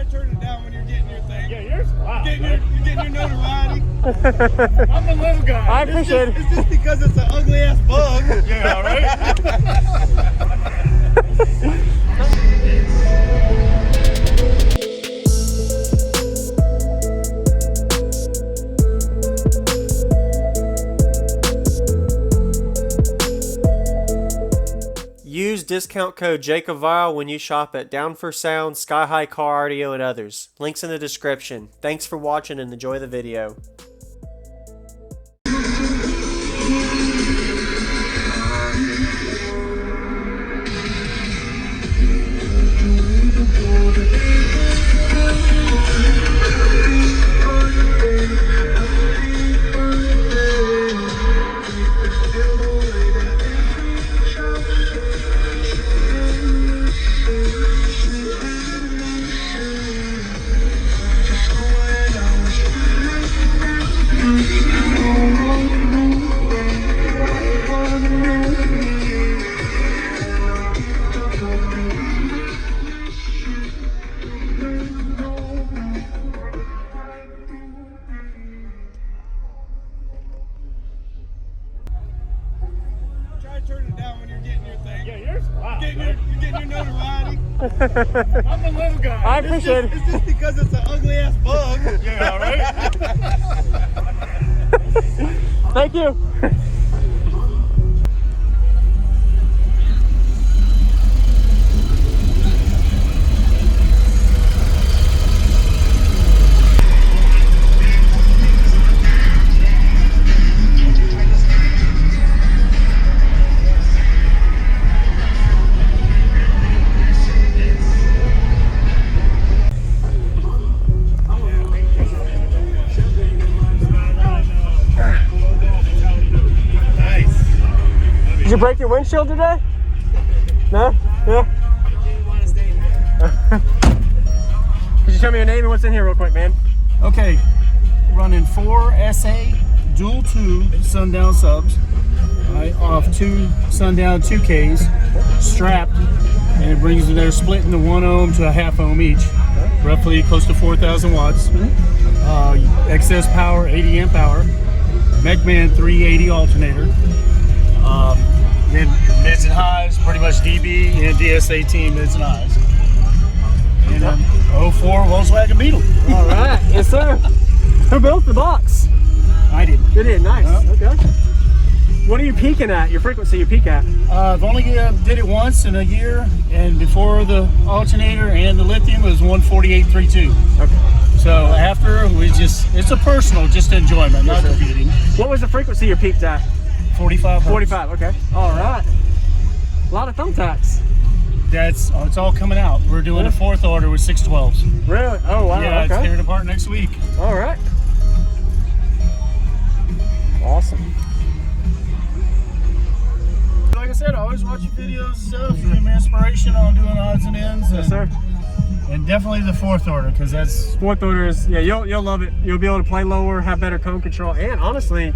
Try turning it down when you're getting your thing. Yeah, yours loud. You're getting your notoriety. I'm the little guy. I appreciate it. It's just because it's an ugly ass bug. Yeah, right? Use discount code JacobViral when you shop at Down for Sound, SkyHigh Car Audio, and others. Links in the description. Thanks for watching and enjoy the video. Try turning it down when you're getting your thing. Yeah, yours loud. You're getting your notoriety. I'm the little guy. I appreciate it. It's just because it's an ugly ass bug. Yeah, right? Thank you. Did you break your windshield today? No? Yeah? Could you tell me your name and what's in here real quick, man? Okay, running 4 SA dual 2 Sundown subs, right, off 2 Sundown 2Ks, strapped, and it brings you there splitting the 1 ohm to a half ohm each, roughly close to 4,000 watts. Excess power, 80 amp hour, MechMan 380 alternator. Then mids and highs, pretty much DB and DS18 mids and highs. And 04 Volkswagen Beetle. All right. Yes, sir. Who built the box? I did. You did. Nice. Okay. What are you peaking at? Your frequency you peak at? I've only did it once in a year, and before the alternator and the lithium it was 148.32. Okay. So after we it's a personal, just enjoyment, not competing. What was the frequency you peaked at? 45 hertz. 45. Okay. All right. A lot of thumbtacks. It's all coming out. We're doing a 4th order with 612s. Really? Oh wow. Yeah, okay. it's tearing apart next week. All right. Awesome. Like I said, I always watch your videos and stuff. You give me inspiration on doing odds and ends. Yes, sir. And definitely the 4th order, because that's 4th order is, yeah, you'll love it. You'll be able to play lower, have better cone control, and honestly,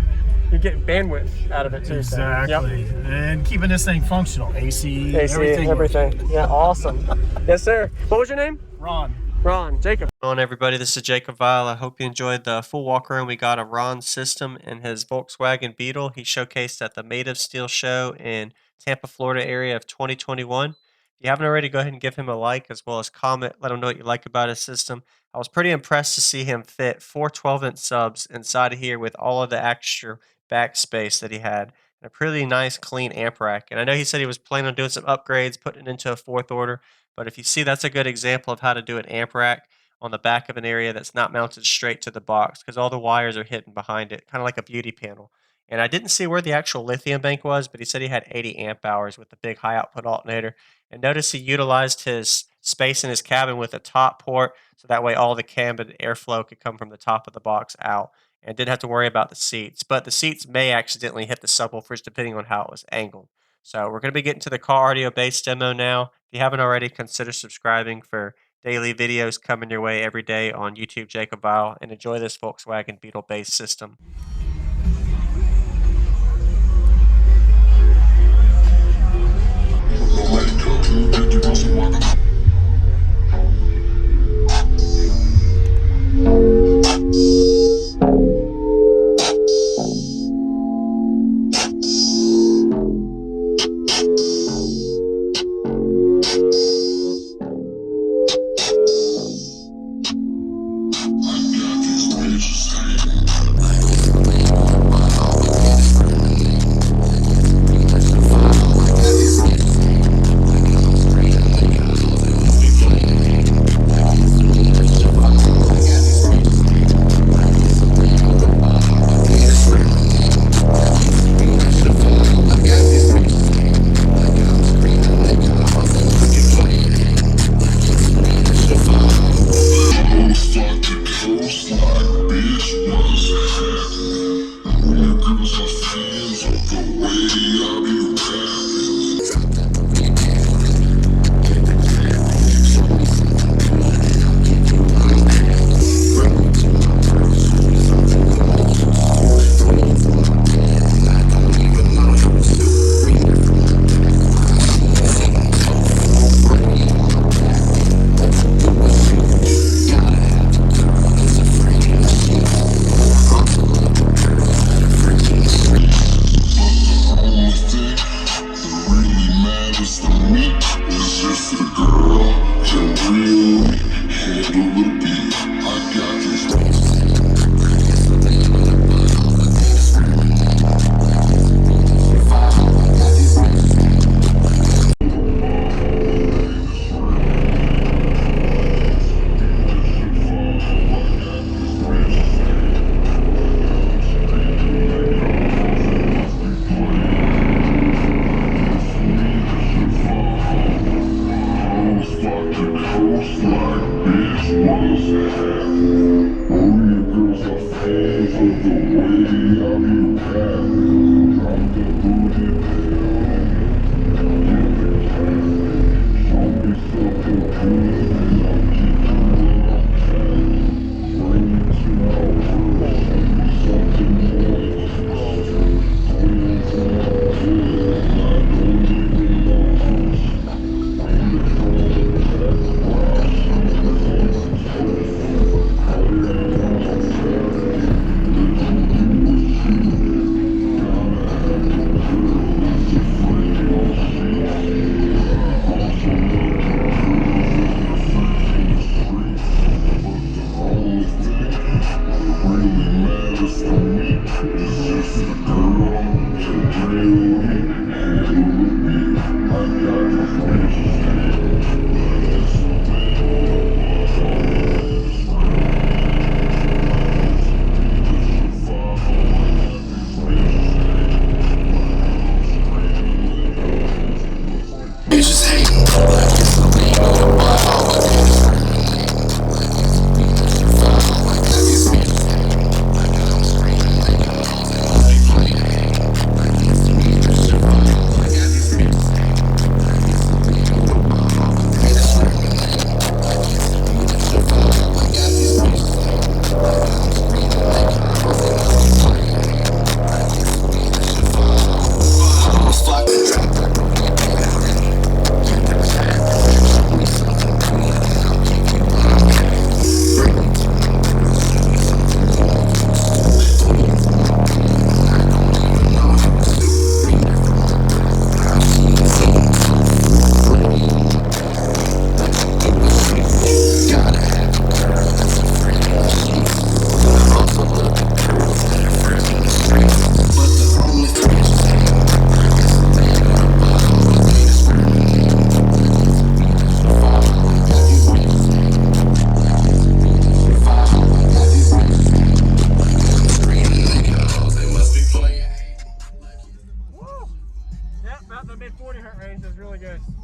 you get bandwidth out of it too. exactly. So, yep. And keeping this thing functional, AC, everything. Yeah, awesome. Yes, sir. What was your name? Ron. Ron. Jacob. Hello, everybody. This is JacobViral. I hope you enjoyed the full walk around. We got a Ron's system and his Volkswagen Beetle. He showcased at the Made of Steel show in Tampa, Florida area of 2021. If you haven't already, go ahead and give him a like as well as comment. Let him know what you like about his system. I was pretty impressed to see him fit 4 12-inch subs inside of here with all of the extra backspace that he had. And a pretty nice clean amp rack. And I know he said he was planning on doing some upgrades, putting it into a 4th order. But if you see, that's a good example of how to do an amp rack on the back of an area that's not mounted straight to the box, because all the wires are hidden behind it, kind of like a beauty panel. And I didn't see where the actual lithium bank was, but he said he had 80 amp hours with the big high output alternator. And notice he utilized his space in his cabin with a top port, so that way all the cabin airflow could come from the top of the box out, and didn't have to worry about the seats. But the seats may accidentally hit the subwoofers depending on how it was angled. So we're going to be getting to the car audio bass demo now. If you haven't already, consider subscribing for daily videos coming your way every day on YouTube JacobViral, and enjoy this Volkswagen Beetle bass system.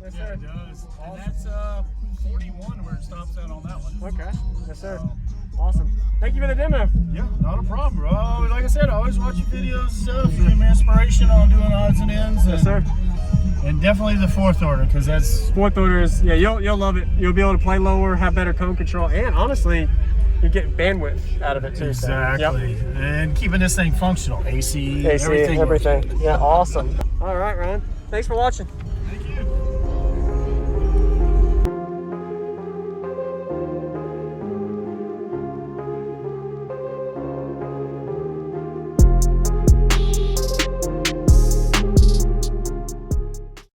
Yes, yeah, it does. Awesome. And that's 41 where it stops out on that one. Okay. Yes, sir. Awesome. Thank you for the demo. Yeah, not a problem, bro. Like I said, I always watch your videos and stuff. You give me inspiration on doing odds and ends. Yes, sir. And definitely the fourth order, because that's... Fourth order is, yeah, you'll love it. You'll be able to play lower, have better cone control, and honestly, you get bandwidth out of it too. Exactly. So, yep. And keeping this thing functional. AC, everything. Yeah, awesome. All right, Ryan. Thanks for watching.